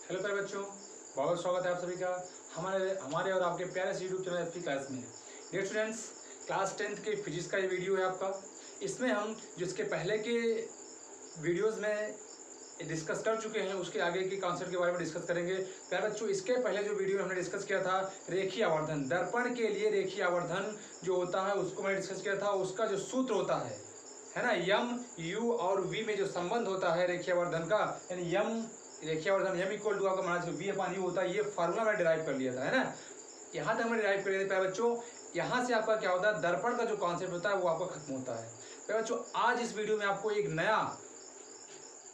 Hello प्यारे बच्चों, बहुत स्वागत है आप सभी का हमारे और आपके प्यारे से यूट्यूब चैनल एफपी क्लास में। डियर स्टूडेंट्स, क्लास 10th के फिजिक्स का ये वीडियो है आपका। इसमें हम जिसके पहले के वीडियोस में डिस्कस कर चुके हैं उसके आगे के कॉन्सेप्ट के बारे में डिस्कस करेंगे। प्यारे बच्चों, इसके पहले जो वीडियो हमने डिस्कस किया था रेखीय आवर्धन, दर्पण के लिए रेखीय आवर्धन जो होता है उसको मैंने डिस्कस किया था। उसका जो सूत्र होता है ना, यम यू और वी में जो संबंध होता है रेखीय आवर्धन का, यानी यम रेखीय आवर्धन यम इक्वल टू आपका माना वी अपॉन यू होता है। ये फार्मूला मैंने डिराइव कर लिया था, है ना। यहाँ तक हमने डिराइव कर लिया था प्यारे बच्चों। यहाँ से आपका क्या होता है, दर्पण का जो कॉन्सेप्ट होता है वो आपका खत्म होता है। प्यारे बच्चों, आज इस वीडियो में आपको एक नया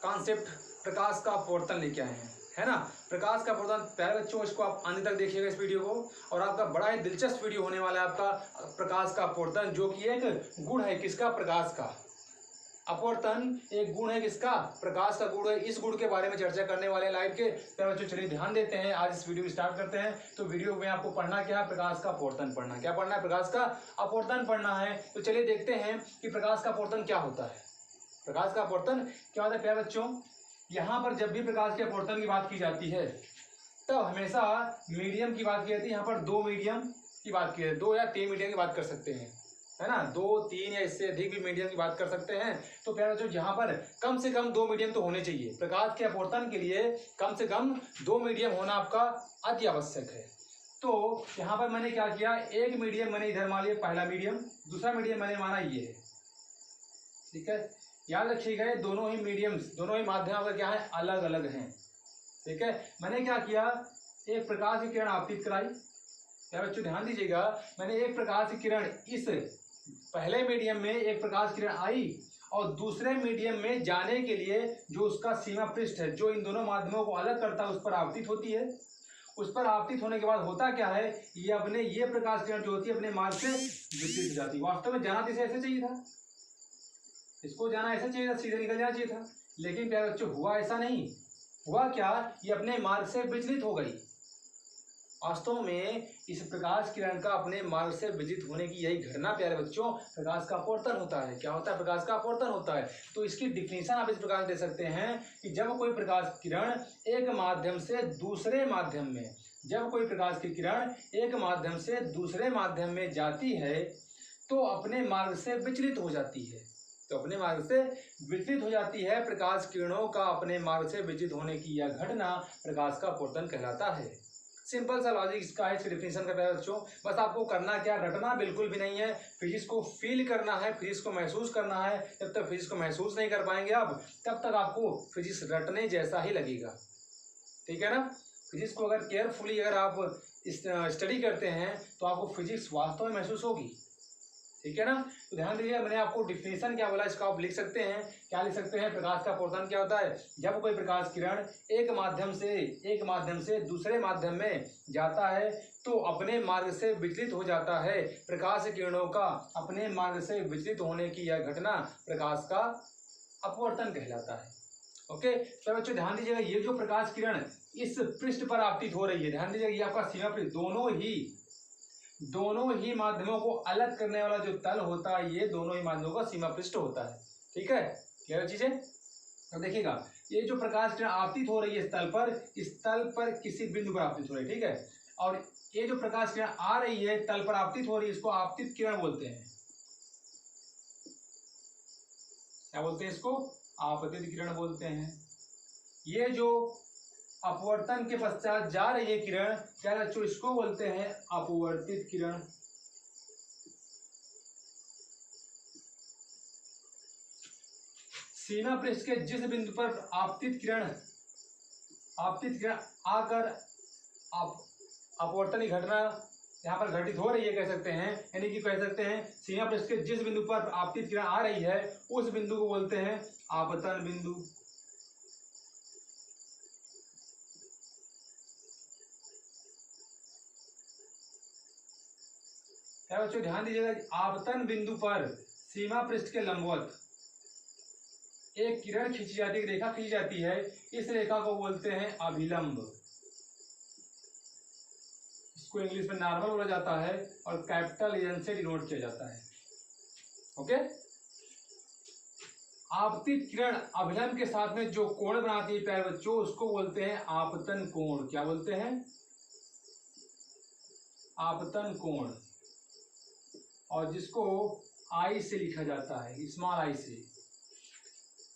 कॉन्सेप्ट प्रकाश का अपवर्तन लेके आए हैं, है ना। प्रकाश का अपवर्तन प्यारे बच्चों, इसको आप अंत तक देखिएगा इस वीडियो को, और आपका बड़ा ही दिलचस्प वीडियो होने वाला है आपका प्रकाश का अपवर्तन, जो कि एक गुण है किसका, प्रकाश का। अपवर्तन एक गुण है किसका, प्रकाश का गुण है। इस गुण के बारे में चर्चा करने वाले लाइट के प्यारे बच्चों, चलिए ध्यान देते हैं, आज इस वीडियो स्टार्ट करते हैं। तो वीडियो में आपको पढ़ना क्या है, प्रकाश का अपवर्तन पढ़ना। क्या पढ़ना है, प्रकाश का अपवर्तन पढ़ना है। तो चलिए देखते हैं कि प्रकाश का अपवर्तन क्या होता है। प्रकाश का अपवर्तन क्या होता है प्यारे बच्चों, यहाँ पर जब भी प्रकाश के अपवर्तन की बात की जाती है तब हमेशा मीडियम की बात की जाती है। यहाँ पर दो मीडियम की बात की जाती है, 2 या 3 मीडियम की बात कर सकते हैं, है ना। 2, 3 या इससे अधिक भी मीडियम की बात कर सकते हैं। तो प्यारे बच्चों, यहाँ पर कम से कम 2 मीडियम तो होने चाहिए। प्रकाश के अपवर्तन के लिए कम से कम 2 मीडियम होना आपका अति आवश्यक है। तो यहाँ पर मैंने क्या किया, एक मीडियम मैंने इधर मान लिया, पहला मीडियम, दूसरा मीडियम मैंने माना ये है, ठीक है। याद रखिएगा, दोनों ही मीडियम्स, दोनों ही माध्यम अगर क्या है, अलग अलग हैं, ठीक है। मैंने क्या किया, एक प्रकाश की किरण आपतित कराई। यार बच्चों ध्यान दीजिएगा, मैंने एक प्रकाश की किरण, इस पहले मीडियम में एक प्रकाश किरण आई और दूसरे मीडियम में जाने के लिए जो उसका सीमा पृष्ठ है, जो इन दोनों माध्यमों को अलग करता है, उस पर आपतित होती है। उस पर आपतित होने के बाद होता क्या है, ये प्रकाश किरण जो होती है अपने मार्ग से विचलित हो जाती है। वास्तव में जाना तो इसे ऐसे चाहिए था, इसको जाना ऐसा चाहिए था, सीधे निकल जाना चाहिए था, लेकिन प्यारे बच्चों हुआ ऐसा नहीं। हुआ क्या, ये अपने मार्ग से विचलित हो गई। वास्तव में इस प्रकाश किरण का अपने मार्ग से विचलित होने की यही घटना प्यारे बच्चों प्रकाश का अपवर्तन होता है। क्या होता है, प्रकाश का अपवर्तन होता है। तो इसकी डिफिनीशन आप इस प्रकार दे सकते हैं कि जब कोई प्रकाश किरण एक माध्यम से दूसरे माध्यम में, जब कोई प्रकाश की किरण एक माध्यम से दूसरे माध्यम में जाती है तो अपने मार्ग से विचलित हो जाती है। तो अपने मार्ग से विचलित हो जाती है। प्रकाश किरणों का अपने मार्ग से विचलित होने की यह घटना प्रकाश का अपवर्तन कहलाता है। सिंपल सा लॉजिक इसका है, डिफिनेशन का प्यारे बच्चों। बस आपको करना क्या, रटना बिल्कुल भी नहीं है, फिजिक्स को फील करना है, फिजिक्स को महसूस करना है। जब तक फिजिक्स को महसूस नहीं कर पाएंगे आप, तब तक आपको फिजिक्स रटने जैसा ही लगेगा, ठीक है ना। फिजिक्स को अगर केयरफुली अगर आप स्टडी करते हैं तो आपको फिजिक्स वास्तव में महसूस होगी, ठीक है ना। तो ध्यान दीजिए, मैंने आपको डिफिनेशन क्या बोला, इसका आप लिख सकते हैं। क्या लिख सकते हैं, प्रकाश का अपवर्तन क्या होता है, जब कोई प्रकाश किरण एक माध्यम से दूसरे माध्यम में जाता है तो अपने मार्ग से विचलित हो जाता है। प्रकाश किरणों का अपने मार्ग से विचलित होने की यह घटना प्रकाश का अपवर्तन कहलाता है। ओके, तो बच्चों ध्यान दीजिएगा, ये जो प्रकाश किरण इस पृष्ठ पर आपतित हो रही है, ध्यान दीजिएगा, ये आपका सीमा पृष्ठ, दोनों ही माध्यमों को अलग करने वाला जो तल होता है, ये दोनों ही माध्यमों का सीमा पृष्ठ होता है, ठीक है। क्लियर चीजें। तो देखिएगा, ये जो प्रकाश किरण आपतित हो रही है इस तल पर किसी बिंदु पर आपतित हो रही है, ठीक है। और ये जो प्रकाश किरण आ रही है तल पर आपतित हो रही है, इसको आपतित किरण बोलते हैं। क्या बोलते हैं इसको, आपतित किरण बोलते हैं। ये जो अपवर्तन के पश्चात जा रही है किरण, क्या बच्चों, इसको बोलते हैं अपवर्तित किरण। सीमा पृष्ठ के जिस बिंदु पर आपतित किरण आकर अपवर्तन की घटना यहाँ पर घटित हो रही है, कह सकते हैं, यानी कि कह सकते हैं सीमा पृष्ठ के जिस बिंदु पर आपतित किरण आ रही है उस बिंदु को बोलते हैं आपतन बिंदु। क्या बच्चों ध्यान दीजिएगा, आपतन बिंदु पर सीमा पृष्ठ के लंबवत एक किरण खींची जाती है, रेखा खींची जाती है, इस रेखा को बोलते हैं अभिलंब। इसको इंग्लिश में नॉर्मल बोला जाता है और कैपिटल एन से डिनोट किया जाता है। ओके, आपतित किरण अभिलंब के साथ में जो कोण बनाती है प्यारे बच्चों, उसको बोलते हैं आपतन कोण। क्या बोलते हैं? आपतन कोण। और जिसको आई से लिखा जाता है, स्मॉल आई से।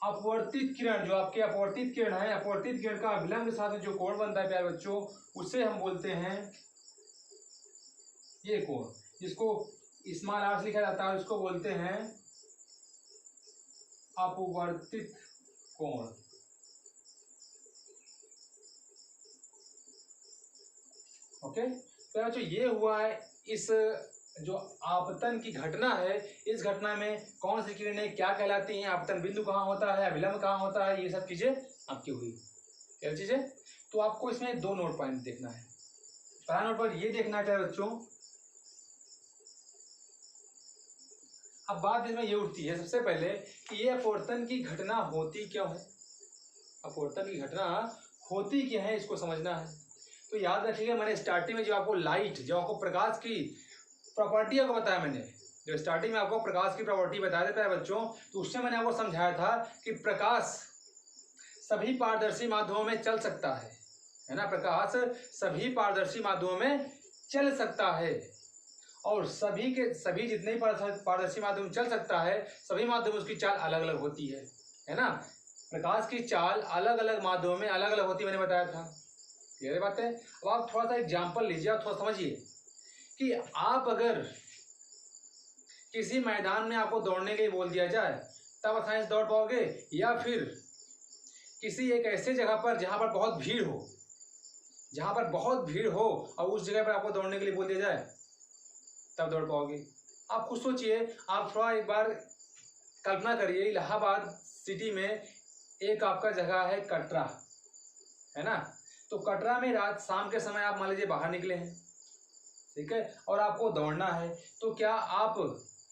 अपवर्तित किरण, जो आपके अपवर्तित किरण है, अपवर्तित किरण का अभिलंब के साथ में जो कोण बनता है प्यारे बच्चों, उसे हम बोलते हैं ये कोण, जिसको स्मॉल आर से लिखा जाता है, उसको बोलते हैं अपवर्तित कोण। ओके, तो बच्चों ये हुआ है इस जो आपतन की घटना है, इस घटना में कौन सी किरणें क्या कहलाती हैं, आपतन बिंदु कहाँ होता है, अभिलंब कहाँ होता है, ये सब चीजें आपकी हुई। क्या चीजें? तो आपको इसमें दो नोट पॉइंट देखना है। पहला नोट पॉइंट ये देखना है बच्चों, अब बात इसमें ये उठती है सबसे पहले कि ये अपवर्तन की घटना होती क्यों है, अपवर्तन की घटना होती क्या है, इसको समझना है। तो याद रखिएगा, मैंने स्टार्टिंग में जो आपको लाइट, जो आपको प्रकाश की प्रॉपर्टी आपको बताया, मैंने जो स्टार्टिंग में आपको प्रकाश की प्रॉपर्टी बताया था बच्चों, तो उससे मैंने आपको समझाया था कि प्रकाश सभी पारदर्शी माध्यमों में चल सकता है ना, प्रकाश सभी पारदर्शी माध्यमों में चल सकता है, और सभी के जितने ही पारदर्शी माध्यम चल सकता है, सभी माध्यम उसकी चाल अलग अलग होती है ना। प्रकाश की चाल अलग अलग माध्यमों में अलग अलग होती है, मैंने बताया था। क्लियर बात है? अब आप थोड़ा सा एग्जाम्पल लीजिए और थोड़ा समझिए कि आप अगर किसी मैदान में आपको दौड़ने के लिए बोल दिया जाए, तब आप साइंस दौड़ पाओगे, या फिर किसी एक ऐसे जगह पर जहां पर बहुत भीड़ हो, जहां पर बहुत भीड़ हो और उस जगह पर आपको दौड़ने के लिए बोल दिया जाए, तब दौड़ पाओगे? आप खुद सोचिए, आप थोड़ा एक बार कल्पना करिए, इलाहाबाद सिटी में एक आपका जगह है कटरा, है ना। तो कटरा में रात शाम के समय आप मान लीजिए बाहर निकले हैं, ठीक है, और आपको दौड़ना है, तो क्या आप,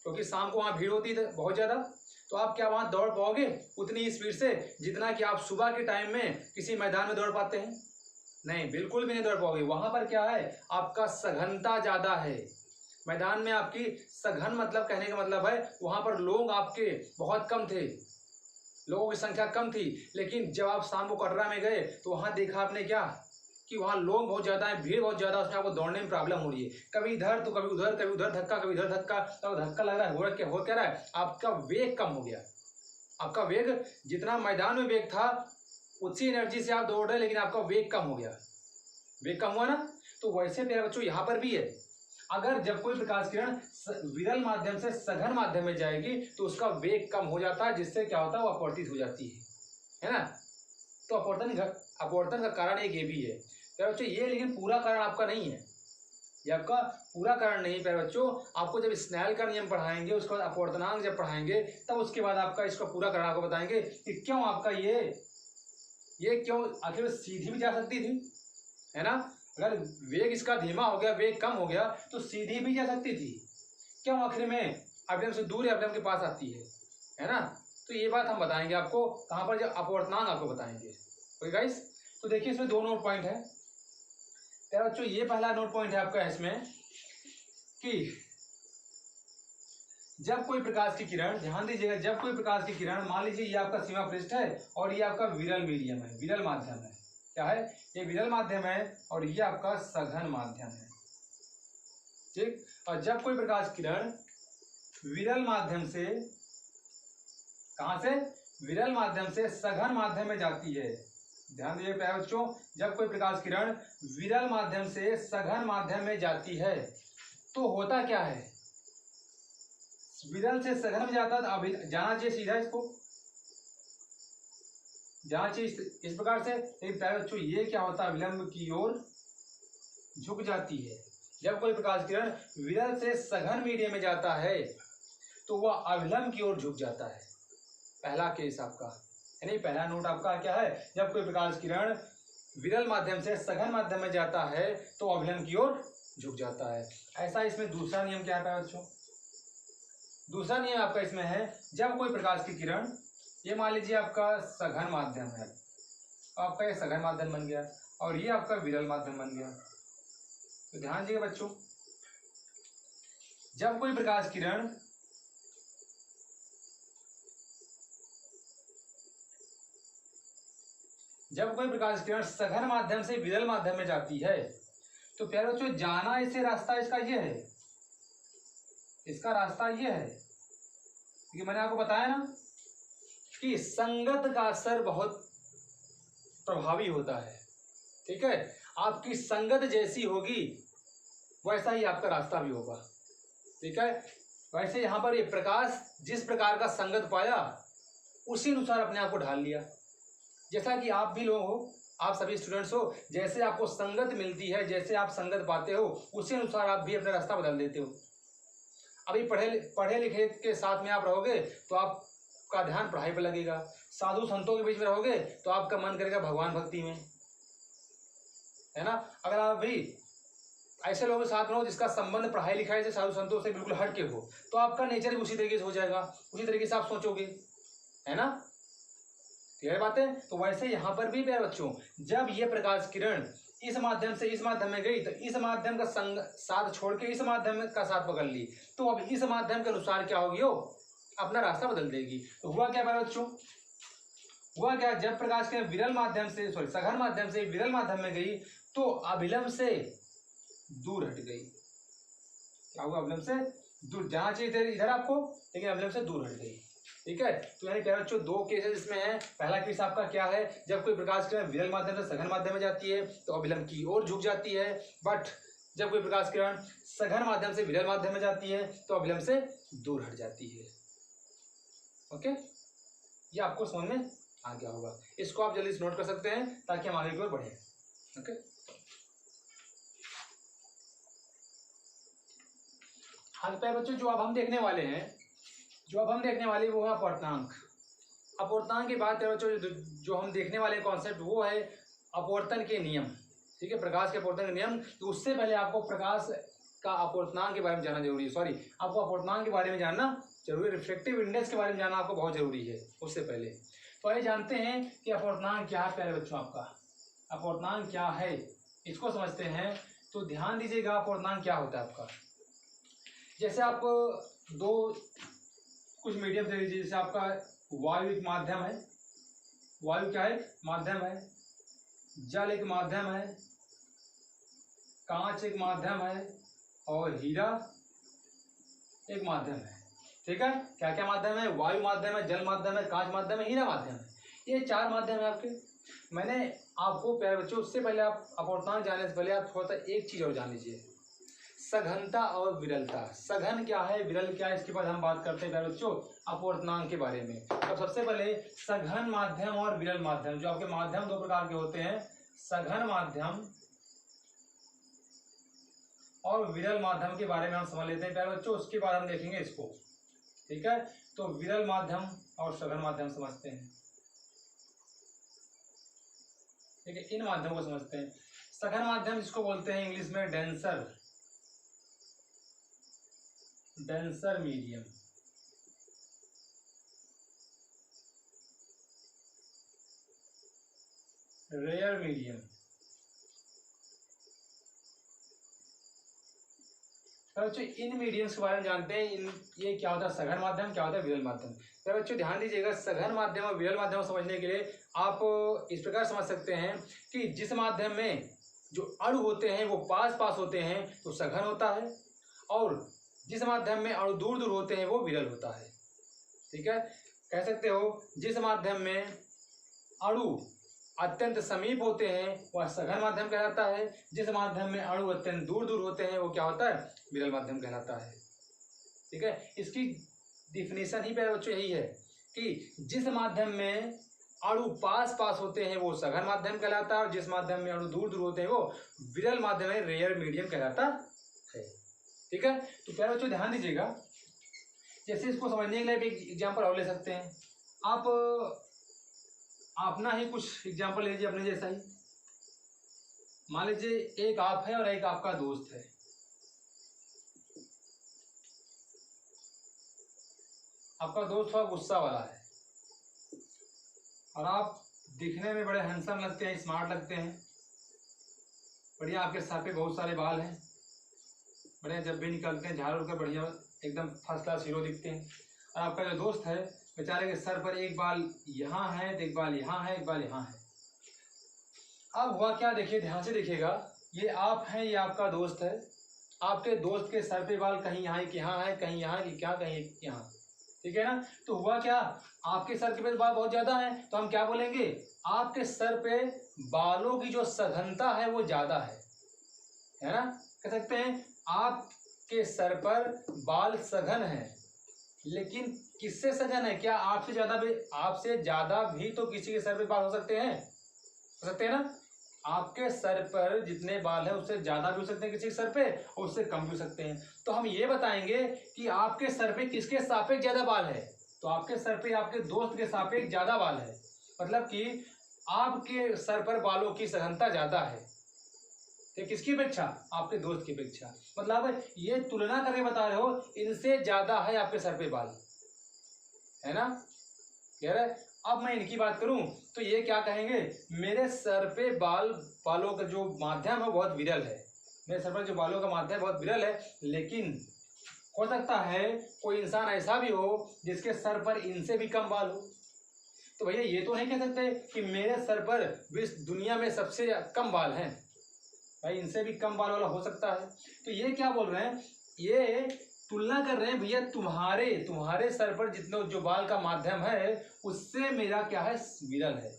क्योंकि शाम को वहाँ भीड़ होती है बहुत ज़्यादा, तो आप क्या वहाँ दौड़ पाओगे उतनी स्पीड से जितना कि आप सुबह के टाइम में किसी मैदान में दौड़ पाते हैं? नहीं, बिल्कुल भी नहीं दौड़ पाओगे। वहाँ पर क्या है, आपका सघनता ज़्यादा है। मैदान में आपकी सघन मतलब, कहने का मतलब है वहाँ पर लोग आपके बहुत कम थे, लोगों की संख्या कम थी। लेकिन जब आप शाम को कटरा में गए तो वहाँ देखा आपने क्या, कि वहाँ लोग बहुत ज़्यादा है, भीड़ बहुत ज़्यादा, उसमें आपको दौड़ने में प्रॉब्लम हो रही है, कभी इधर तो कभी उधर, कभी उधर धक्का, कभी इधर धक्का, तो धक्का लग रहा है, हो क्या रहा है, आपका वेग कम हो गया। आपका वेग, जितना मैदान में वेग था उसी एनर्जी से आप दौड़ रहे, लेकिन आपका वेग कम हो गया। वेग कम हुआ ना। तो वैसे मेरे बच्चों यहाँ पर भी है, अगर जब कोई प्रकाश किरण विरल माध्यम से सघन माध्यम में जाएगी तो उसका वेग कम हो जाता है, जिससे क्या होता है, वो अपवर्तित हो जाती है ना। तो अपवर्तन का कारण एक ये भी है प्यारे बच्चों, ये लेकिन पूरा कारण आपका नहीं है, ये आपका पूरा कारण नहीं प्यारे बच्चों। आपको जब स्नेल का नियम पढ़ाएंगे, उसके बाद अपवर्तनांक जब पढ़ाएंगे, तब उसके बाद आपका इसका पूरा कारण आपको बताएंगे कि क्यों आपका ये क्यों आखिर सीधी भी जा सकती थी, है ना। अगर वेग इसका धीमा हो गया, वेग कम हो गया, तो सीधी भी जा सकती थी, क्यों आखिर में अभिलंब से दूर अभिलंब के पास आती है ना। तो ये बात हम बताएंगे आपको कहाँ पर, जब अपवर्तनांक आपको बताएंगे। ओके गाइस, तो देखिए इसमें दो नोट पॉइंट है यार बच्चों। ये पहला नोट पॉइंट है आपका इसमें कि जब कोई प्रकाश की किरण, ध्यान दीजिएगा, जब कोई प्रकाश की किरण, मान लीजिए ये आपका सीमा पृष्ठ है और ये आपका विरल मीडियम है, विरल माध्यम है, क्या है, ये विरल माध्यम है और ये आपका सघन माध्यम है, ठीक। और जब कोई प्रकाश किरण विरल माध्यम से, कहां से, विरल माध्यम से सघन माध्यम में जाती है, ध्यान दीजिए प्यारे बच्चों, जब कोई प्रकाश किरण विरल माध्यम से सघन माध्यम में जाती है तो होता क्या है, विरल से सघन में जाता है तो जाना चाहिए सीधा, इसको जाना चाहिए इस प्रकार से, लेकिन प्यारे बच्चों ये क्या होता है, विलंब की ओर झुक जाती है। जब कोई प्रकाश किरण विरल से सघन मीडियम में जाता है तो वह अभिलंब की ओर झुक जाता है। पहला केस आपका, यानी पहला नोट आपका क्या है, जब कोई प्रकाश किरण विरल माध्यम से सघन माध्यम में जाता है तो अभिलंब की ओर झुक जाता है। ऐसा इसमें दूसरा नियम क्या है बच्चों, दूसरा नियम आपका इसमें है, जब कोई प्रकाश की किरण, ये मान लीजिए आपका सघन माध्यम है, आपका ये सघन माध्यम बन गया और ये आपका विरल माध्यम बन गया। तो ध्यान दीजिएगा बच्चों, जब कोई प्रकाश किरण जब कोई प्रकाश किरण सघन माध्यम से विरल माध्यम में जाती है तो प्यारे बच्चों जाना इसे रास्ता इसका ये है, इसका रास्ता ये है कि मैंने आपको बताया ना कि संगत का असर बहुत प्रभावी होता है। ठीक है, आपकी संगत जैसी होगी वैसा ही आपका रास्ता भी होगा। ठीक है, वैसे यहाँ पर ये प्रकाश जिस प्रकार का संगत पाया उसी अनुसार अपने आप को ढाल लिया। जैसा कि आप भी लोग हो, आप सभी स्टूडेंट्स हो, जैसे आपको संगत मिलती है, जैसे आप संगत पाते हो उसी अनुसार आप भी अपना रास्ता बदल देते हो। अभी पढ़े लिखे के साथ में आप रहोगे तो आपका ध्यान पढ़ाई पर लगेगा, साधु संतों के बीच में रहोगे तो आपका मन करेगा भगवान भक्ति में, है ना। अगर आप भी ऐसे लोगों के साथ में हो जिसका संबंध पढ़ाई लिखाई से साधु संतों से बिल्कुल हट के हो तो आपका नेचर भी उसी तरीके से हो जाएगा, उसी तरीके से आप सोचोगे, है ना। क्लियर बात है। तो वैसे यहाँ पर भी प्यारे बच्चों जब ये प्रकाश किरण इस माध्यम से इस माध्यम में गई तो इस माध्यम का साथ छोड़ के इस माध्यम का साथ पकड़ ली तो अब इस माध्यम के अनुसार क्या होगी, वो अपना रास्ता बदल देगी। तो हुआ क्या प्यारे बच्चों, हुआ क्या, जब प्रकाश किरण विरल माध्यम से सघन माध्यम से विरल माध्यम में गई तो अभिलंब से दूर हट गई। क्या हुआ, अभिलंब से दूर, जाना चाहिए इधर आपको लेकिन अभिलंब से दूर हट गई। ठीक है, तो यानी प्यारे बच्चों दो केसेस इसमें है। पहला केस आपका क्या है, जब कोई प्रकाश किरण विरल माध्यम से सघन माध्यम में जाती है तो अभिलंब की ओर झुक जाती है, बट जब कोई प्रकाश किरण सघन माध्यम से विरल माध्यम में जाती है तो अभिलंब से दूर हट जाती है। ओके, ये आपको समझ में आ गया होगा। इसको आप जल्दी से नोट कर सकते हैं ताकि हम आगे की ओर बढ़े। ओके, हाँ प्यारे बच्चों जो अब हम देखने वाले हैं, वो है अपवर्तनांक। अपवर्तनांक की बात प्यारे बच्चों जो हम देखने वाले कॉन्सेप्ट वो है अपवर्तन के नियम। ठीक है, प्रकाश के अपवर्तन के नियम। तो उससे पहले आपको प्रकाश का अपवर्तनांक के बारे में जानना जरूरी है, आपको अपवर्तनांक के बारे में जानना जरूरी, रिफ्लेक्टिव इंडेक्स के बारे में जानना आपको बहुत जरूरी है। उससे पहले तो आइए जानते हैं कि अपवर्तनांक क्या है प्यारे बच्चों। आपका अपवर्तनांक क्या है इसको समझते हैं। तो ध्यान दीजिएगा अपवर्तनांक क्या होता है आपका। जैसे आप दो कुछ मीडियम दे लीजिए, जैसे आपका वायु एक माध्यम है, वायु क्या है, माध्यम है, जल एक माध्यम है, कांच एक माध्यम है और हीरा एक माध्यम है। ठीक है, क्या क्या माध्यम है, वायु माध्यम है, जल माध्यम है, कांच माध्यम है, हीरा माध्यम है, ये चार माध्यम है आपके। मैंने आपको प्यारे बच्चों उससे पहले आप अपवर्तनांक जानने से पहले आप थोड़ा सा एक चीज और जान लीजिए, सघनता और विरलता। सघन क्या है, विरल क्या है, इसके बाद हम बात करते हैं प्यारे बच्चों अपवर्तनांक के बारे में। तो सबसे पहले सघन माध्यम और विरल माध्यम, जो आपके माध्यम दो प्रकार के होते हैं, सघन माध्यम और विरल माध्यम के बारे में हम समझ लेते हैं प्यारे बच्चों, उसके बाद हम देखेंगे इसको। ठीक है, तो विरल माध्यम और सघन माध्यम समझते हैं। ठीक है, इन माध्यमों को समझते हैं। सघन माध्यम जिसको बोलते हैं इंग्लिश में डेंसर मीडियम। Rare medium. बच्चों इन मीडियम्स के बारे में जानते हैं, ये क्या होता है सघन माध्यम, क्या होता है विरल माध्यम। तो बच्चों ध्यान दीजिएगा, सघन माध्यम और विरल माध्यम को समझने के लिए आप इस प्रकार समझ सकते हैं कि जिस माध्यम में जो अणु होते हैं वो पास पास होते हैं तो सघन होता है, और जिस माध्यम में अणु दूर दूर होते हैं वो विरल होता है। ठीक है, कह सकते हो जिस माध्यम में अणु अत्यंत समीप होते हैं वह सघन माध्यम कहलाता है, जिस माध्यम में अणु अत्यंत दूर दूर होते हैं वो क्या होता है, विरल माध्यम कहलाता है। ठीक है, इसकी डिफिनेशन ही प्यारे बच्चों यही है कि जिस माध्यम में अणु पास पास होते हैं वो सघन माध्यम कहलाता है, और जिस माध्यम में अणु दूर दूर होते हैं वो विरल माध्यम है, रेयर मीडियम कहलाता है। ठीक है, तो प्यारे बच्चों ध्यान दीजिएगा, जैसे इसको समझने के लिए एक एग्जाम्पल और ले सकते हैं। आप अपना ही कुछ एग्जाम्पल ले लीजिए अपने जैसा ही। मान लीजिए एक आप है और एक आपका दोस्त है। आपका दोस्त थोड़ा गुस्सा वाला है और आप दिखने में बड़े हैंडसम लगते हैं, स्मार्ट लगते हैं, बढ़िया, आपके सर पे बहुत सारे बाल हैं, बढ़िया, जब भी निकलते हैं झाड़ उड़कर बढ़िया एकदम फर्स्ट क्लास हीरो दिखते हैं। और आपका जो दोस्त है बेचारे के सर पर एक बाल यहाँ है, एक बाल यहाँ है, एक बाल यहाँ है। अब हुआ क्या, देखिए ध्यान से देखिएगा, ये आप हैं, ये आपका दोस्त है, आपके दोस्त के सर पे बाल कहीं यहाँ कि यहाँ है, कहीं यहाँ कि क्या, कहीं यहाँ, ठीक है ना। तो हुआ क्या, आपके सर के पे बाल बहुत ज्यादा है, तो हम क्या बोलेंगे, आपके सर पे बालों की जो सघनता है वो ज्यादा है ना। कह सकते हैं आपके सर पर बाल सघन है, लेकिन किससे सघन है, क्या आपसे ज्यादा भी तो किसी के सर पे बाल हो सकते हैं ना। आपके सर पर जितने बाल हैं उससे ज्यादा भी हो सकते हैं किसी के सर पे, और उससे कम भी हो सकते हैं। तो हम ये बताएंगे कि आपके सर पे किसके सापेक्ष ज्यादा बाल है, तो आपके सर पे आपके दोस्त के सापेक्ष ज्यादा बाल है, मतलब कि आपके सर पर बालों की सघनता ज्यादा है, किसकी अपेक्षा, आपके दोस्त की अपेक्षा। मतलब ये तुलना करके बता रहे हो, इनसे ज्यादा है आपके सर पे बाल, है ना, क्लियर है। अब मैं इनकी बात करूं तो ये क्या कहेंगे, मेरे सर पे बालों का जो माध्यम है बहुत विरल है, मेरे सर पर जो बालों का माध्यम बहुत विरल है, लेकिन हो सकता है कोई इंसान ऐसा भी हो जिसके सर पर इनसे भी कम बाल हो। तो भैया ये तो नहीं कह सकते कि मेरे सर पर दुनिया में सबसे कम बाल हैं, भाई इनसे भी कम बाल वाला हो सकता है। तो ये क्या बोल रहे हैं, ये तुलना कर रहे हैं भैया, तुम्हारे सर पर जितने जो बाल का माध्यम है उससे मेरा क्या है, विरल है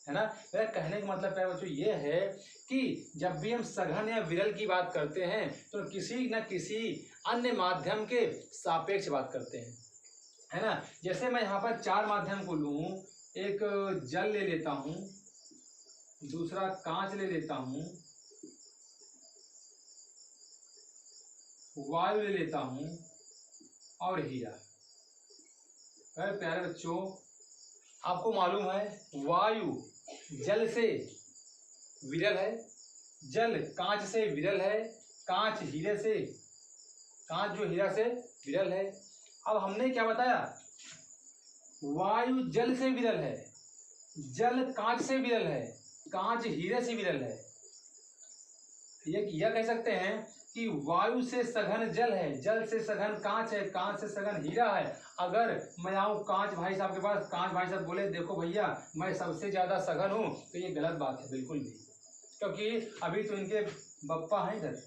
ना। मेरा कहने का मतलब प्यारे बच्चों ये है कि जब भी हम सघन या विरल की बात करते हैं तो किसी न किसी अन्य माध्यम के सापेक्ष बात करते हैं, है ना। जैसे मैं यहाँ पर 4 माध्यम को लूँ, एक जल ले लेता हूँ, दूसरा कांच ले लेता हूँ, वायु ले लेता हूं और हीरा। प्यारे बच्चों आपको मालूम है वायु जल से विरल है, जल कांच से विरल है, कांच जो हीरा से विरल है। अब हमने क्या बताया, वायु जल से विरल है, जल कांच से विरल है, कांच हीरे से विरल है। यह कह सकते हैं कि वायु से सघन जल है, जल से सघन कांच है, कांच से सघन हीरा है। अगर मैं आऊँ कांच भाई साहब के पास, कांच भाई साहब बोले देखो भैया मैं सबसे ज्यादा सघन हूँ, तो ये गलत बात है बिल्कुल भी, क्योंकि अभी तो इनके बप्पा हैं इधर,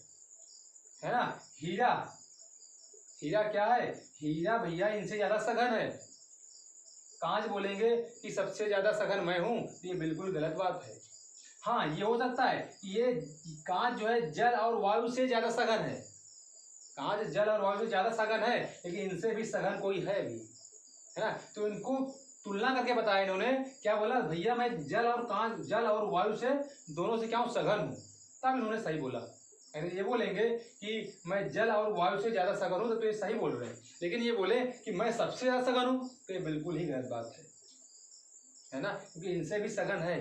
है ना। हीरा क्या है, हीरा भैया इनसे ज्यादा सघन है। कांच बोलेंगे कि सबसे ज्यादा सघन मैं हूँ, ये बिल्कुल गलत बात है। हाँ ये हो सकता है, ये कांच जो है जल और वायु से ज्यादा सघन है, कांच जल और वायु से ज्यादा सघन है, लेकिन इनसे भी सघन कोई है भी, है ना। तो इनको तुलना करके बताया इन्होंने, क्या बोला भैया मैं जल और वायु से दोनों से क्या हूँ, सघन हूँ, तब इन्होंने सही बोला। ये बोलेंगे कि मैं जल और वायु से ज्यादा सघन हूँ तो ये सही बोल रहे हैं, लेकिन ये बोले कि मैं सबसे ज्यादा सघन हूँ तो ये बिल्कुल ही गलत बात है ना, क्योंकि इनसे भी सघन है।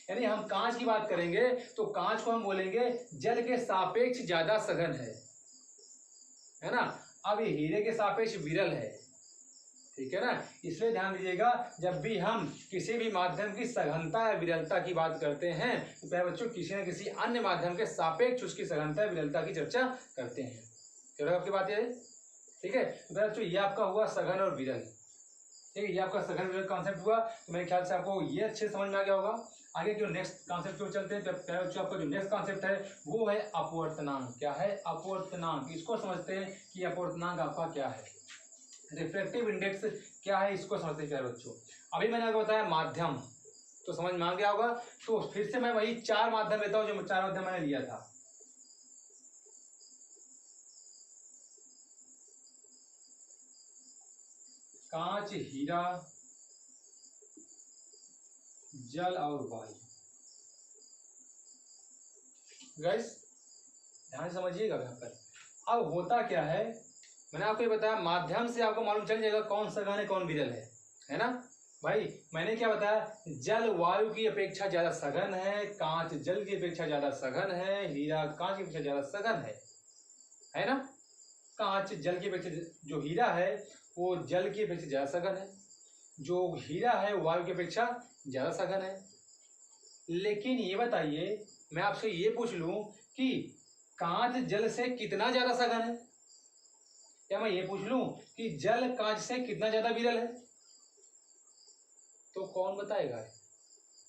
यानी हम कांच की बात करेंगे तो कांच को हम बोलेंगे जल के सापेक्ष ज्यादा सघन है ना। अब ये हीरे के सापेक्ष विरल है, ठीक है ना। इसलिए ध्यान दीजिएगा, जब भी हम किसी भी माध्यम की सघनता या विरलता की बात करते हैं तो प्यारे बच्चों किसी न किसी अन्य माध्यम के सापेक्ष उसकी सघनता या विरलता की चर्चा करते हैं। चलो आपकी बात है, ठीक है। तो प्यारे बच्चों ये आपका हुआ सघन और विरल, ठीक है, ये आपका सघन विरल कॉन्सेप्ट हुआ। तो मेरे ख्याल से आपको ये अच्छे समझ में आ गया होगा। आगे क्यों नेक्स्ट कॉन्सेप्ट क्यों चलते हैं, प्यारे बच्चों आपका जो नेक्स्ट कॉन्सेप्ट है वो है अपवर्तनांक। क्या है, अपवर्तनांक। इसको समझते हैं कि अपवर्तनांक आपका क्या है, रिफ्रैक्टिव इंडेक्स क्या है, इसको समझते हैं प्यारे बच्चों। अभी मैंने आपको बताया माध्यम, तो समझ में आ गया होगा। तो फिर से मैं वही 4 माध्यम लेता हूँ जो 4 माध्यम मैंने लिया था। कांच, हीरा, जल और वायु। गाइस ध्यान से समझिएगा यहाँ पर। अब होता क्या है, मैंने आपको ये बताया माध्यम से आपको मालूम चल जाएगा कौन सघन है कौन विरल है ना भाई। मैंने क्या बताया, जल वायु की अपेक्षा ज्यादा सघन है, कांच जल की अपेक्षा ज्यादा सघन है, हीरा कांच की अपेक्षा ज्यादा सघन है ना। कांच जल की अपेक्षा, जो हीरा है वो जल की अपेक्षा ज्यादा सघन है, जो हीरा है वायु की अपेक्षा ज्यादा सघन है। लेकिन ये बताइए, मैं आपसे ये पूछ लूं कि कांच जल से कितना ज्यादा सघन है, या मैं ये पूछ लूं कि जल कांच से कितना ज्यादा विरल है, तो कौन बताएगा,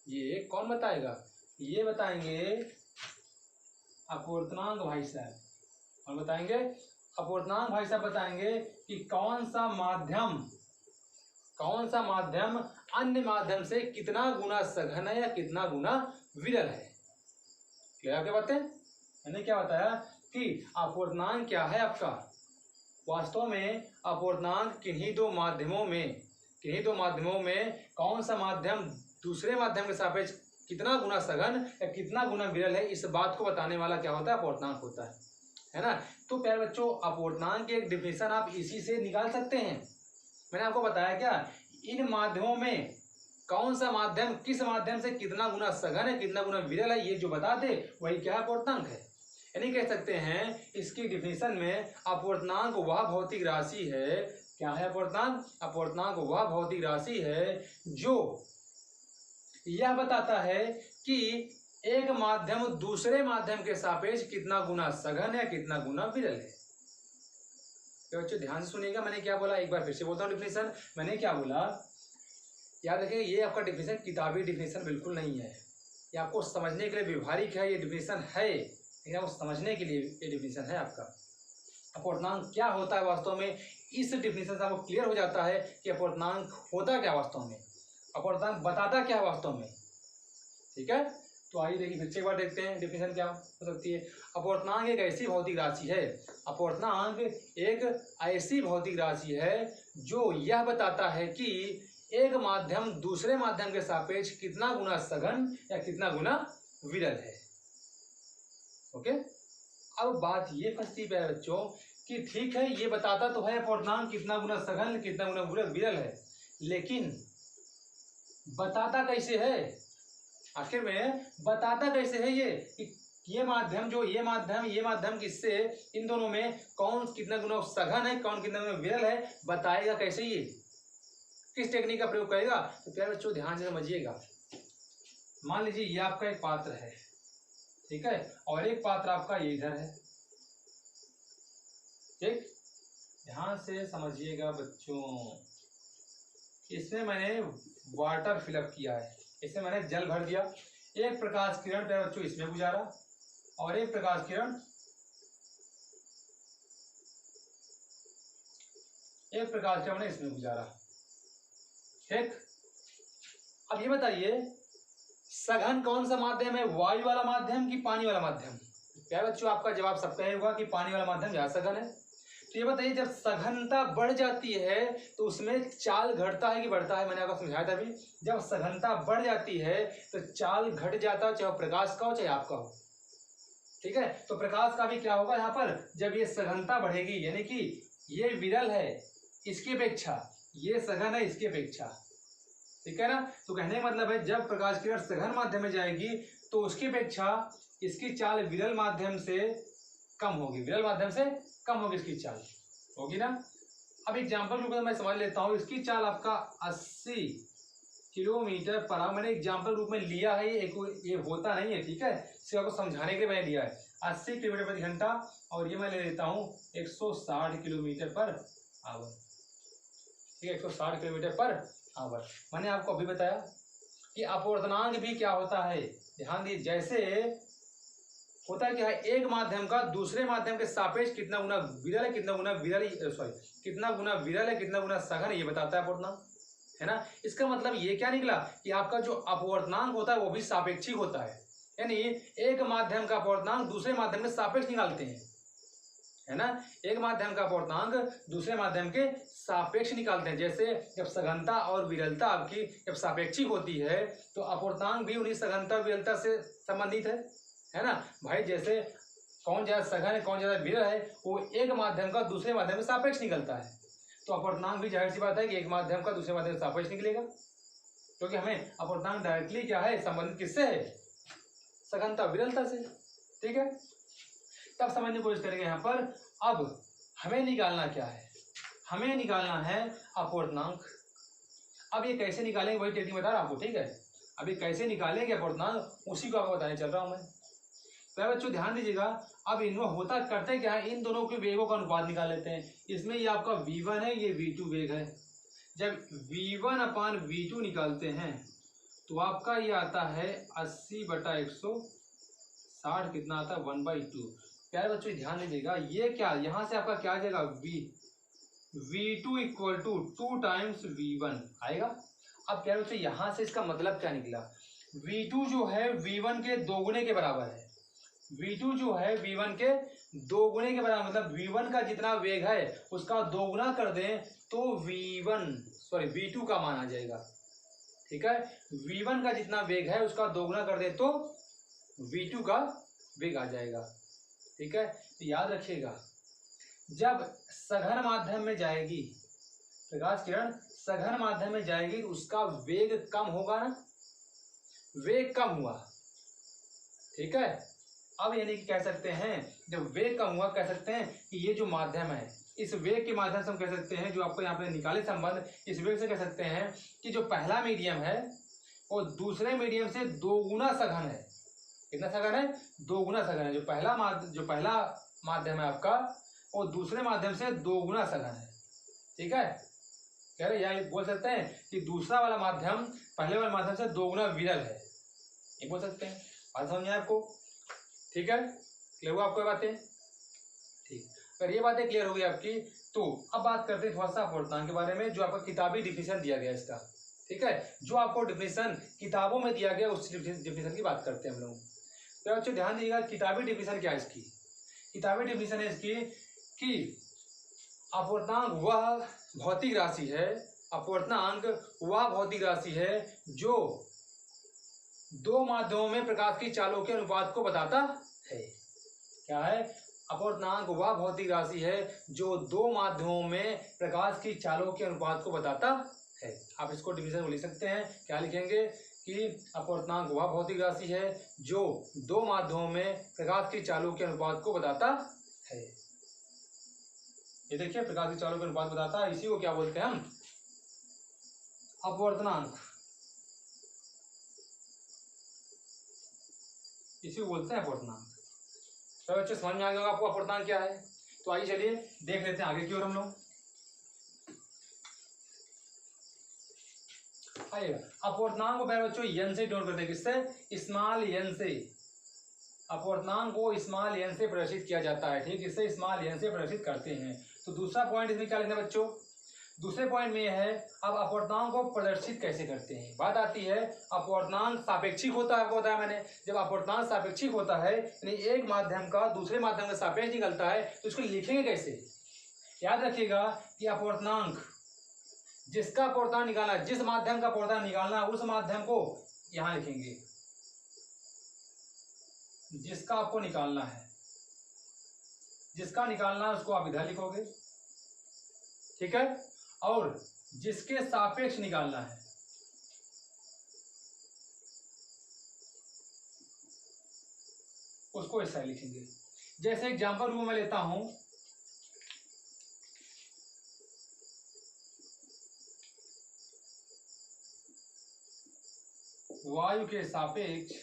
ये कौन बताएगा। ये बताएंगे अपवर्तनांक भाई साहब, और बताएंगे अपवर्तनांक भाई साहब बताएंगे कि कौन सा माध्यम अन्य माध्यम से कितना गुना सघन है या कितना गुना विरल है। क्लियर क्या बातें? मैंने क्या बताया कि अपवर्तनांक क्या है आपका, वास्तव में अपवर्तनांक किन्हीं दो माध्यमों में कौन सा माध्यम दूसरे माध्यम के सापेक्ष कितना गुना सघन या कितना गुना विरल है, इस बात को बताने वाला क्या होता है, अपवर्तनांक होता है ना। तो प्यारे बच्चों, अपवर्तनांक की एक डिफिनेशन आप इसी से निकाल सकते हैं। मैंने आपको बताया क्या, इन माध्यमों में कौन सा माध्यम किस माध्यम से कितना गुना सघन है कितना गुना विरल है, ये जो बता दे वही क्या अपवर्तनांक है। यानी कह सकते हैं इसकी डिफिनेशन में अपवर्तनांक वह भौतिक राशि है, क्या है अपवर्तनांक? अपवर्तनांक वह भौतिक राशि है जो यह बताता है कि एक माध्यम दूसरे माध्यम के सापेक्ष कितना गुना सघन है कितना गुना विरल है। तो बच्चों ध्यान से सुनिएगा, मैंने क्या बोला, एक बार फिर से बोलता हूँ डिफिनेशन। मैंने क्या बोला, याद रखिए, ये आपका डिफिनेशन किताबी डिफिनेशन बिल्कुल नहीं है, ये आपको समझने के लिए व्यवहारिक है, ये डिफिनेशन है, लेकिन आपको समझने के लिए ये डिफिनेशन है आपका। अपवर्तनांक क्या होता है वास्तव में, इस डिफिनेशन से आपको क्लियर हो जाता है कि अपवर्तनांक होता क्या वास्तव में, अपवर्तनांक बताता क्या वास्तव में। ठीक है, तो आइए देखिए फिर से एक बार देखते हैं डिफिनेशन क्या हो सकती है। अपवर्तनांक एक ऐसी भौतिक राशि है, अपवर्तनांक एक ऐसी भौतिक राशि है जो यह बताता है कि एक माध्यम दूसरे माध्यम के सापेक्ष कितना गुना सघन या कितना गुना विरल है। ओके, अब बात ये फंसती है बच्चों कि ठीक है, ये बताता तो है अपवर्तनांक कितना गुना सघन कितना गुना विरल है, लेकिन बताता कैसे है, आखिर में बताता कैसे है ये माध्यम जो ये माध्यम किससे, इन दोनों में कौन कितना गुना सघन है कौन कितना गुना विरल है, बताएगा कैसे, ये किस टेक्निक का प्रयोग करेगा। तो प्यारे बच्चों ध्यान से समझिएगा। मान लीजिए ये आपका एक पात्र है, ठीक है, और एक पात्र आपका ये इधर है, ठीक, ध्यान से समझिएगा बच्चों। इसमें मैंने वाटर फिलअप किया है, इसमें मैंने जल भर दिया, एक प्रकाश किरण प्यारे बच्चों इसमें गुजारा और एक प्रकाश किरण मैंने इसमें गुजारा, ठीक। अब ये बताइए सघन कौन सा माध्यम है, वायु वाला माध्यम कि पानी वाला माध्यम? प्यारे बच्चों आपका जवाब सबका ही होगा कि पानी वाला माध्यम ज्यादा सघन है। तो ये बताइए जब सघनता बढ़ जाती है तो उसमें चाल घटता है कि बढ़ता है? मैंने आपको समझाया था अभी, जब सघनता बढ़ जाती है तो चाल घट जाता है, चाहे प्रकाश का हो चाहे आपका हो, ठीक है। तो प्रकाश का भी क्या होगा यहाँ पर, जब ये सघनता बढ़ेगी, यानी कि ये विरल है इसकी अपेक्षा, ये सघन है इसकी अपेक्षा, ठीक है ना। तो कहने का मतलब है जब प्रकाश किरण सघन माध्यम में जाएगी तो उसकी अपेक्षा इसकी चाल विरल माध्यम से कम होगी, विरल माध्यम से कम होगी इसकी चाल, होगी ना। अब एग्जाम्पल के रूप में मैं समझ लेता हूँ, इसकी चाल आपका 80 किलोमीटर पर आवर, मैंने एग्जाम्पल रूप में लिया है, ये होता नहीं है, ठीक है, इसे आपको समझाने के लिए मैंने लिया है 80 किलोमीटर प्रति घंटा, और ये मैं ले लेता हूँ 160 किलोमीटर पर आवर, ठीक है, 160 किलोमीटर पर आवर। मैंने आपको अभी बताया कि अपवर्तनांक भी क्या होता है, ध्यान दीजिए, जैसे होता है क्या है, एक माध्यम का दूसरे माध्यम के सापेक्ष कितना गुना विरल है कितना गुना सघन है, ये बताता है अपवर्तनांक, है ना। इसका मतलब ये क्या निकला कि आपका जो अपवर्तनांक होता है वो भी सापेक्षिक होता है, यानी एक माध्यम का अपवर्तनांक दूसरे माध्यम के सापेक्ष निकालते हैं, है ना, एक माध्यम का अपवर्तनांक दूसरे माध्यम के सापेक्ष निकालते हैं। जैसे जब सघनता और विरलता आपकी जब सापेक्षिक होती है तो अपवर्तनांक भी उन्हीं सघनता विरलता से संबंधित है ना भाई। जैसे कौन ज्यादा सघन है कौन ज्यादा विरल है वो एक माध्यम का दूसरे माध्यम के सापेक्ष निकलता है, तो अपवर्तनांक भी जाहिर सी बात है कि एक माध्यम का दूसरे माध्यम के सापेक्ष निकलेगा, क्योंकि हमें अपवर्तनांक डायरेक्टली क्या है संबंधित किससे है, सघनता विरलता से, ठीक है। तब समझने की कोशिश करेंगे यहाँ पर। अब हमें निकालना क्या है, हमें निकालना है अपवर्तनांक। अब ये कैसे निकालेंगे वही टेक्निक बता रहा हूँ आपको, ठीक है। अब ये कैसे निकालेंगे अपवर्तनांक उसी को आपको बताने चल रहा हूँ मैं। तो बच्चों ध्यान दीजिएगा, अब इनमें होता करते क्या है, इन दोनों के वेगों का अनुपात निकाल लेते हैं। इसमें ये आपका v1 है, ये v2 वेग है। जब v1/v2 निकालते हैं तो आपका ये आता है 80/160, कितना आता है 1/2। प्यारे बच्चों ध्यान दीजिएगा, ये क्या यहाँ से आपका क्या आ जाएगा V2 equal to 2 times V1 आएगा। अब प्यारे बच्चों यहाँ से इसका मतलब क्या निकला, V2 जो है V1 के दोगुने के बराबर है। V2 जो है V1 के दोगुने के बराबर, मतलब V1 का जितना वेग है उसका दोगुना कर दें तो V2 का मान आ जाएगा। ठीक है, V1 का जितना वेग है उसका दोगुना कर दें तो V2 का वेग आ जाएगा। ठीक है, तो याद रखिएगा, जब सघन माध्यम में जाएगी प्रकाश किरण, सघन माध्यम में जाएगी तो उसका वेग कम होगा ना, वेग कम हुआ। ठीक है, अब यानी कि कह सकते हैं, जब वेग कम हुआ कह सकते हैं कि ये जो माध्यम है, इस वेग के माध्यम से हम कह सकते हैं, जो आपको यहाँ पे निकाले संबंध, इस वेग से कह सकते हैं कि जो पहला मीडियम है वो दूसरे मीडियम से दोगुना सघन है। कितना सघन है? दोगुना सघन है। जो पहला माध्यम है आपका वो दूसरे माध्यम से दोगुना सघन है। ठीक है, कह रहे या बोल सकते हैं कि दूसरा वाला माध्यम पहले वाले माध्यम से दोगुना विरल है, ये बोल सकते हैं। बात समझ में आपको? ठीक है, क्लियर हुआ आपको ये बातें? ठीक, अगर ये बातें क्लियर हो गई आपकी, तो अब बात करते हैं थोड़ा सा अपवर्तनांक के बारे में, जो आपका किताबी डिफिनेशन दिया गया इसका। ठीक है, जो आपको डिफिनेशन किताबों में दिया गया उस डिफिनेशन की बात करते हैं हम लोग। तो बच्चों ध्यान दीजिएगा, किताबी डिफिनेशन क्या है इसकी? किताबी डिफिनेशन है इसकी कि अपवर्तनांक वह भौतिक राशि है, अपवर्तनांक वह भौतिक राशि है जो दो माध्यमों में प्रकाश की चालों के अनुपात को बताता है। क्या है? अपवर्तनांक वह भौतिक राशि है जो दो माध्यमों में प्रकाश की चालों के अनुपात को बताता है। आप इसको डिफिनेशन में लिख सकते हैं, क्या लिखेंगे कि अपवर्तनांक वह भौतिक राशि है जो दो माध्यमों में प्रकाश की चालों के अनुपात को बताता है। ये देखिए, प्रकाश की चालों के अनुपात बताता है, इसी को क्या बोलते हैं हम? अपवर्तनांक, इसी को बोलते हैं अपवर्तनांक। तो बच्चों समझ में आ गया होगा आपको अपवर्तनांक क्या है। तो आइए चलिए देख लेते हैं आगे की ओर हम लोग। आइएगा, अपवर्तनांक को पहले बच्चों n से डिनोट करते हैं। किससे? स्मॉल n से। अपवर्तनांक को स्मॉल n से प्रदर्शित किया जाता है। ठीक, इससे स्मॉल n से प्रदर्शित करते हैं। तो दूसरा पॉइंट इसमें क्या लिखना है बच्चों? दूसरे पॉइंट में यह है, अब अपवर्तनांक को प्रदर्शित कैसे करते हैं। बात आती है, अपवर्तनांक सापेक्षिक होता है, आपको बताया मैंने। जब अपवर्तनांक सापेक्षिक होता है, यानी एक माध्यम का दूसरे माध्यम का सापेक्ष निकलता है, तो इसको लिखेंगे कैसे? याद रखिएगा कि अपवर्तनांक, जिसका अपवर्तनांक निकालना, जिस माध्यम का अपवर्तनांक निकालना है, उस माध्यम को यहां लिखेंगे। जिसका आपको निकालना है, जिसका निकालना है उसको आप इधर लिखोगे। ठीक है, और जिसके सापेक्ष निकालना है उसको ऐसा लिखेंगे। जैसे एग्जांपल रूप में लेता हूं, वायु के सापेक्ष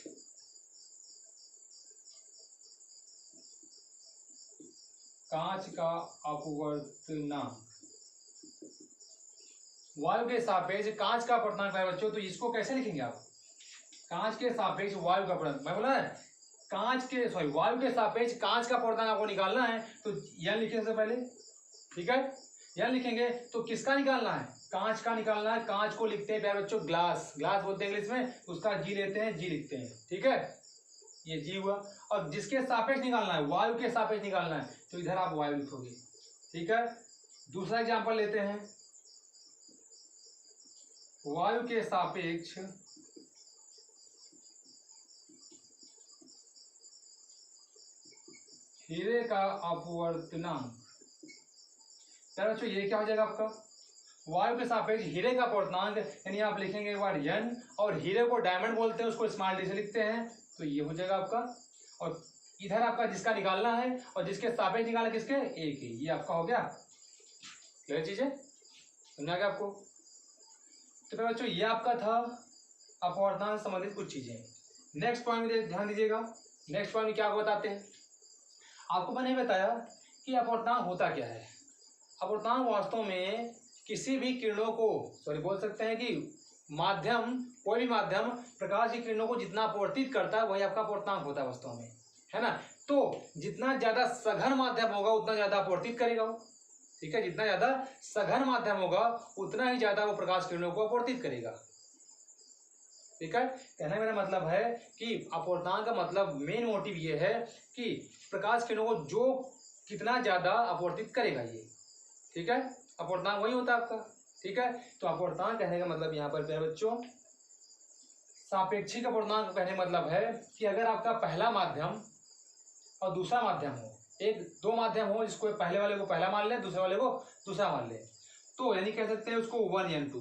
कांच का अपवर्तनांक, वायु के सापेक्ष कांच का अपवर्तनांक है बच्चों। तो इसको कैसे लिखेंगे आप? कांच के सापेक्ष वायु का अपवर्तनांक, मैं बोला है वायु के सापेक्ष कांच का अपवर्तनांक आपको निकालना है, तो यह लिखें सबसे पहले। ठीक है, यह लिखेंगे तो किसका निकालना है? कांच का निकालना है। कांच को लिखते हैं प्यारे बच्चों ग्लास, ग्लास बोलते हैं इंग्लिश में, उसका जी लेते हैं, जी लिखते हैं। ठीक है, ये जी हुआ। और जिसके सापेक्ष निकालना है, वायु के सापेक्ष निकालना है, तो इधर आप वायु लिखोगे। ठीक है, दूसरा एग्जांपल लेते हैं, वायु के सापेक्ष हीरे का अपवर्तनांक। चलो बच्चों ये क्या हो जाएगा आपका? वायु के सापेक्ष हीरे का अपवर्तनांक, यानी आप लिखेंगे एक बार n, और हीरे को डायमंड बोलते हैं, उसको स्मॉल डी से लिखते हैं, तो ये हो जाएगा आपका। और इधर आपका जिसका निकालना है और जिसके सापेक्ष निकालना, किसके? ए के। ये आपका हो गया। क्लियर चीज है, समझा गया आपको? तो बच्चों ये आपका था अपवर्तनांक संबंधित कुछ चीजें। नेक्स्ट पॉइंट में ध्यान दीजिएगा। नेक्स्ट पॉइंट में क्या आपको बताते हैं? आपको मैंने बताया कि अपवर्तनांक होता क्या है। अपवर्तनांक वास्तव में किसी भी किरणों को, बोल सकते हैं कि माध्यम, कोई भी माध्यम प्रकाश की किरणों को जितना अपवर्तित करता है वही आपका अपवर्तनांक होता है वास्तव में, है ना। तो जितना ज्यादा सघन माध्यम होगा उतना ज्यादा अपवर्तित करेगा वो, ठीक है। जितना ज्यादा सघन माध्यम होगा उतना ही ज्यादा वो प्रकाश किरणों को अपवर्तित करेगा, ठीक है। कहने का मेरा मतलब है कि अपवर्तनांक का मतलब मेन मोटिव ये है कि प्रकाश किरणों को जो कितना ज्यादा अपवर्तित करेगा ये, ठीक है। अपवर्तनांक वही होता है आपका, ठीक है। तो अपवर्तनांक कहने का मतलब यहाँ पर प्यारे बच्चों सापेक्षिक अपवर्तनांक कहने का मतलब है कि अगर आपका पहला माध्यम और दूसरा माध्यम हो, एक दो माध्यम हो जिसको पहले वाले को पहला मान ले दूसरे वाले को दूसरा मान ले, तो यानी कह सकते हैं उसको 1n2।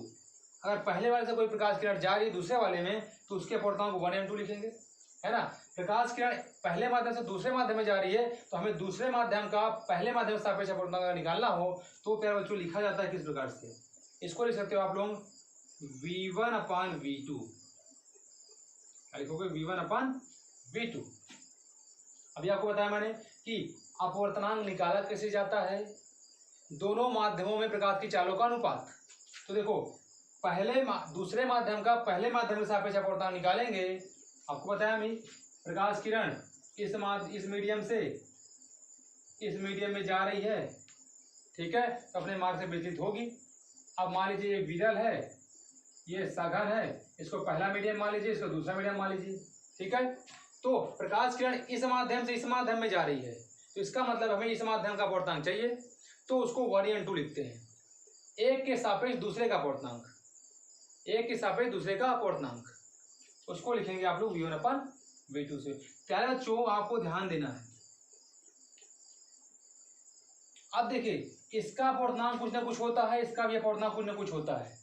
अगर पहले वाले से कोई प्रकाश किरण जा रही है दूसरे वाले में तो उसके अपवर्तनांक को 1n2 लिखेंगे, है ना। प्रकाश किरण पहले माध्यम से दूसरे माध्यम में जा रही है तो हमें दूसरे माध्यम का पहले माध्यम से सापेक्ष अपवर्तनांक निकालना हो तो प्यारे बच्चों लिखा जाता है किस प्रकार से, इसको लिख सकते हो आप लोग v1/v2, लिखोगे v1/v2। अभी आपको बताया मैंने कि अपवर्तनांक निकाला कैसे जाता है, दोनों माध्यमों में प्रकाश की चालों का अनुपात। तो देखो दूसरे माध्यम का पहले माध्यम के सापेक्ष अपवर्तनांक निकालेंगे, आपको बताया मैं प्रकाश किरण इस मीडियम से इस मीडियम में जा रही है, ठीक है, तो अपने मार्ग से विचलित होगी। अब मान लीजिए ये विरल है, ये सघन है, इसको पहला मीडियम मान लीजिए, इसको दूसरा मीडियम मान लीजिए, ठीक है। तो प्रकाश किरण इस माध्यम से इस माध्यम में जा रही है तो इसका मतलब हमें इस माध्यम का अपवर्तनांक चाहिए, तो उसको 1n2 लिखते हैं। एक के सापेक्ष दूसरे का अपवर्तनांक, एक के सापेक्ष दूसरे का अपवर्तनांक, उसको लिखेंगे आप लोग v1/v2 से। प्यारे बच्चों आपको ध्यान देना है, अब देखिए इसका अपवर्तनांक कुछ ना कुछ होता है, इसका भी अपवर्तनांक कुछ ना कुछ होता है।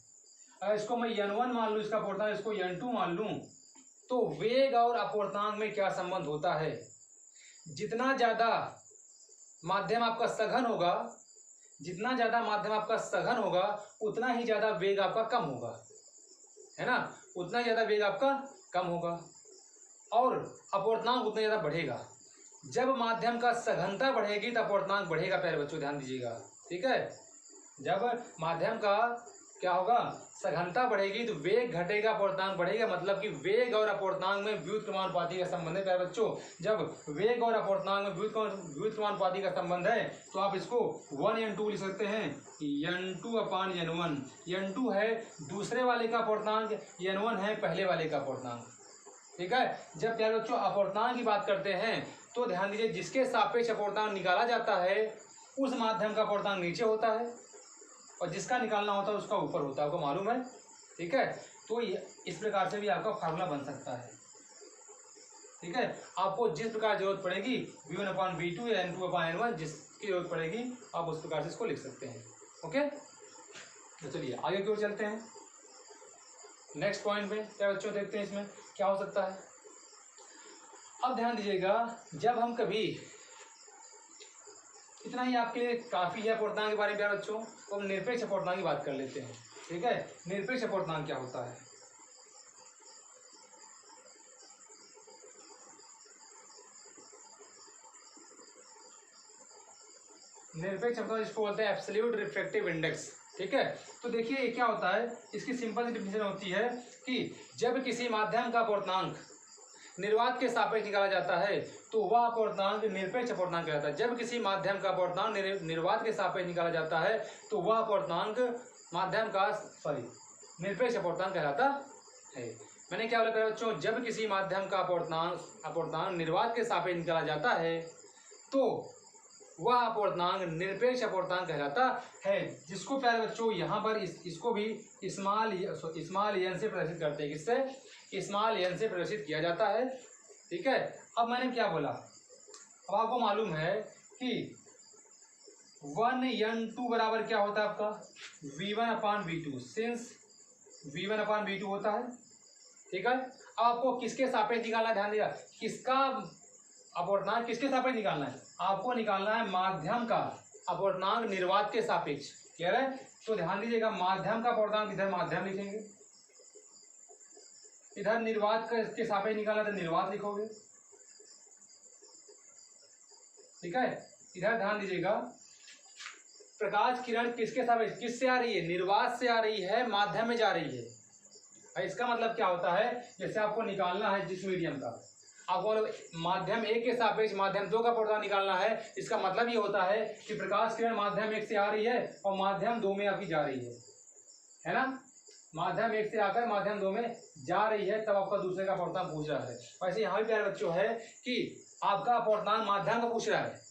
अगर इसको मैं n1 मान लूं, इसका अपवर्तनांक इसको n2 मान लूं, तो वेग और अपवर्तनांक में क्या संबंध होता है, जितना ज्यादा माध्यम आपका सघन होगा, जितना ज्यादा माध्यम आपका सघन होगा उतना ही ज्यादा वेग आपका कम होगा, है ना, उतना ज्यादा वेग आपका कम होगा और अपवर्तनांक उतना ज्यादा बढ़ेगा। जब माध्यम का सघनता बढ़ेगी तब अपवर्तनांक बढ़ेगा, प्यारे बच्चों ध्यान दीजिएगा, ठीक है। जब माध्यम का क्या होगा, सघनता बढ़ेगी तो वेग घटेगा, अपवर्तनांक बढ़ेगा, मतलब कि वेग और अपवर्तनांक में व्युत्क्रमानुपाती का संबंध है प्यारे बच्चों। जब वेग और अपवर्तनांक में व्युत्क्रमानुपाती का संबंध है तो आप इसको 1n2 लिख सकते हैं, n2/n1। n2 है दूसरे वाले का अपवर्तनांक, n1 है पहले वाले का अपवर्तनांक, ठीक है। जब प्यारे बच्चों अपवर्तनांक की बात करते हैं तो ध्यान दीजिए जिसके सापेक्ष अपवर्तनांक निकाला जाता है उस माध्यम का अपवर्तनांक नीचे होता है और जिसका निकालना होता है उसका ऊपर होता है, आपको मालूम है, ठीक है। तो इस प्रकार से भी आपका फार्मूला बन सकता है, ठीक है। आपको जिस प्रकार जरूरत पड़ेगी v1/v2 या n2/n1 जिसकी जरूरत पड़ेगी आप उस प्रकार से इसको लिख सकते हैं, ओके। तो चलिए आगे की ओर चलते हैं, नेक्स्ट पॉइंट में क्या बच्चों देखते हैं इसमें क्या हो सकता है। अब ध्यान दीजिएगा, जब हम कभी, इतना ही आपके लिए काफी है अपवर्तनांक के बारे में प्यारे बच्चों, तो हम निरपेक्ष अपवर्तनांक की बात कर लेते हैं, ठीक है। निरपेक्ष अपवर्तनांक क्या होता है, निरपेक्ष अपवर्तनांक जिसको बोलते हैं एब्सोल्यूट रिफ्रैक्टिव इंडेक्स, ठीक है। तो देखिए ये क्या होता है, इसकी सिंपल सी डिफिनेशन होती है कि जब किसी माध्यम का अपवर्तनांक निर्वात के सापेक्ष निकाला जाता है तो वह अपवर्तनांक निरपेक्ष अपवर्तनांक कहलाता है। जब किसी माध्यम का अपवर्तनांक निर्वात के सापेक्ष निकाला जाता है तो वह अपवर्तनांक निरपेक्ष अपवर्तनांक कहलाता है। मैंने क्या बोला प्यारे बच्चों, जब किसी माध्यम का अपवर्तनांक निर्वात के सापेक्ष निकाला जाता है तो वह अपवर्तनांक निरपेक्ष अपवर्तनांक कहलाता है, जिसको प्यारे बच्चों यहाँ पर इसको भी स्मॉल एन से प्रदर्शित करते हैं, किससे, स्मॉल एन से प्रदर्शित किया जाता है, ठीक है। अब मैंने क्या बोला, अब आपको मालूम है कि 1n2 बराबर क्या होता है आपका v1/v2, सिंस v1/v2 होता है, ठीक है। अब आपको किसके सापेक्ष निकालना है, ध्यान दिया, किसका अपवर्तनांक किसके सापेक्ष निकालना है, आपको निकालना है माध्यम का अपवर्तनांक निर्वात के सापेक्ष, क्लियर है। तो ध्यान दीजिएगा माध्यम का अपवर्तनांक इधर माध्यम लिखेंगे, इधर निर्वात के सापेक्ष निकालना तो निर्वात लिखोगे, ठीक है। इधर ध्यान दीजिएगा प्रकाश किरण किसके सापेक्ष, किससे आ रही है, निर्वात से आ रही है, माध्यम में जा रही है, भाई इसका मतलब क्या होता है, जैसे आपको निकालना है जिस मीडियम का, आपको माध्यम एक के सापेक्ष माध्यम दो का अपर्णता निकालना है। इसका मतलब ये होता है कि प्रकाश किरण माध्यम एक से आ रही है और माध्यम दो में आपकी जा रही है ना। माध्यम एक से आकर माध्यम दो में जा रही है, तब आपका दूसरे का अपर्णतांक पूछ रहा है। वैसे यहाँ भी प्यारे बच्चों है कि आपका अपर्णतांक माध्यम का पूछ रहा है,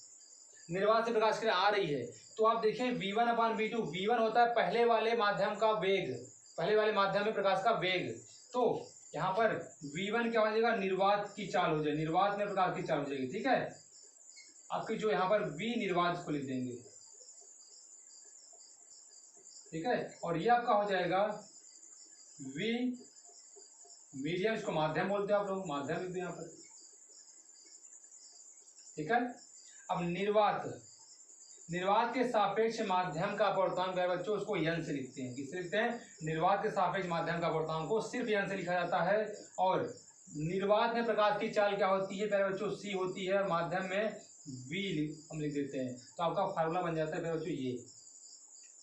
निर्वात से प्रकाश किरण आ रही है, तो आप देखें v1/v2, v1 होता है पहले वाले माध्यम का वेग, पहले वाले माध्यम में प्रकाश का वेग। तो यहाँ पर v1 क्या हो जाएगा, निर्वात की चाल हो जाएगी, निर्वात में प्रकाश की चाल हो जाएगी। ठीक है, आपकी जो यहाँ पर v निर्वात को लिख देंगे। ठीक है, और ये आपका हो जाएगा v मीडियम, इसको माध्यम बोलते हैं आप लोग, माध्यम लिख दें यहाँ पर। ठीक है, अब निर्वात के सापेक्ष माध्यम का अपर्णतांक है बच्चों, उसको यन से लिखते हैं। किससे लिखते हैं, निर्वात के सापेक्ष माध्यम का अपर्णतांक को सिर्फ यन से लिखा जाता है। और निर्वात में प्रकाश की चाल क्या होती है प्यारे बच्चों, सी होती है, और माध्यम में वी हम लिख देते हैं। तो आपका फार्मूला बन जाता है प्यारे बच्चों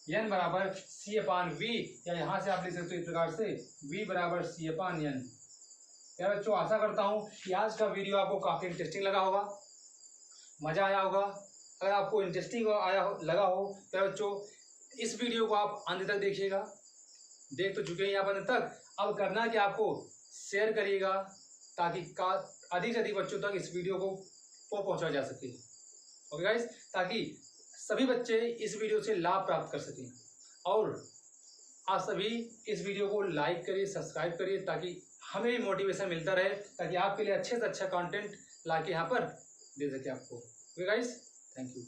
ये n बराबर C/V, या यहाँ से आप लिख सकते हो इस प्रकार से V बराबर C/N। प्यारे बच्चों आशा करता हूँ कि आज का वीडियो आपको काफ़ी इंटरेस्टिंग लगा होगा, मज़ा आया होगा। अगर आपको इंटरेस्टिंग लगा हो तो बच्चों इस वीडियो को आप अंत तक देखिएगा। देख तो चुके हैं यहाँ पर अंत तक, अब करना कि आपको शेयर करिएगा ताकि अधिक से अधिक बच्चों तक इस वीडियो को पहुँचाया जा सके। ओके गाइस, ताकि सभी बच्चे इस वीडियो से लाभ प्राप्त कर सकें। और आप सभी इस वीडियो को लाइक करिए, सब्सक्राइब करिए, ताकि हमें भी मोटिवेशन मिलता रहे, ताकि आपके लिए अच्छे से अच्छा कंटेंट ला के यहाँ पर दे सके आपको। Okay guys, thank you.